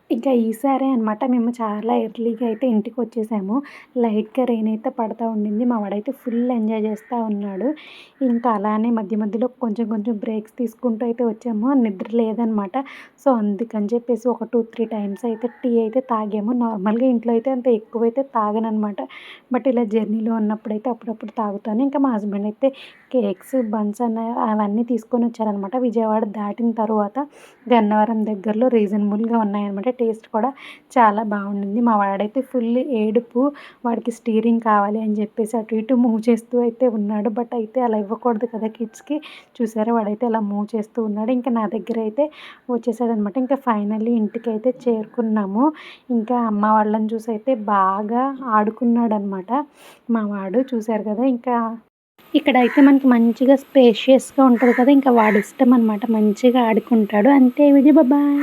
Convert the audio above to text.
ఇంకా ఈసారే అనమాట మేము చాలా ఎర్లీగా అయితే ఇంటికొచ్చేసాము. లైట్‌గా రెయిన్ అయితే పడతా ఉండింది. మా వాడైతే ఫుల్ ఎంజాయ్ చేస్తా ఉన్నాడు. ఇంకా అలానే మధ్య మధ్యలో కొంచెం కొంచెం బ్రేక్స్ తీసుకుంటూ అయితే వచ్చాము. నిద్ర లేదనమాట. సో, అందుకని చెప్పేసి ఒక 2, 3 టైమ్స్ అయితే టీ అయితే తాగాము. నార్మల్‌గా ఇంట్లో అయితే అంత ఎక్కువైతే తాగననమాట. బట్ ఇలా జర్నీలో ఉన్నప్పుడైతే అప్పుడప్పుడు తాగుతాను. ఇంకా మా హస్బెండ్ అయితే కేక్స్, బన్స్ అవన్నీ తీసుకొనొచ్చారనమాట. విజయవాడ దాటిన తరువాత గన్నవరం దగ్గరలో రీజనబుల్‌గా ఉన్నాయనమాట. టేస్ట్ కూడా చాలా బావుండింది. మా వాడైతే ఫుల్ ఏడుపు. వాడికి స్టీరింగ్ కావాలి అని చెప్పేసి అటు ఇటు మూవ్ చేస్తూ అయితే ఉన్నాడు. బట్ అయితే అలా ఇవ్వకూడదు కదా కిడ్స్‌కి. చూసారా వాడైతే అలా మూవ్ చేస్తూ ఉన్నాడు. ఇంకా నా దగ్గరైతే వచ్చేసాడనమాట. ఇంకా ఫైనల్లీ ఇంటికైతే చేరుకున్నాము. ఇంకా అమ్మ వాళ్ళని చూసైతే బాగా ఆడుకున్నాడనమాట మా వాడు. చూసారు కదా! ఇంకా ఇక్కడైతే మనకి మంచిగా స్పేషియస్‌గా ఉంటది కదా! ఇంకా వాడిష్టమనమాట. మంచిగా ఆడుకుంటాడు. అంతే విడి బాబాయ్.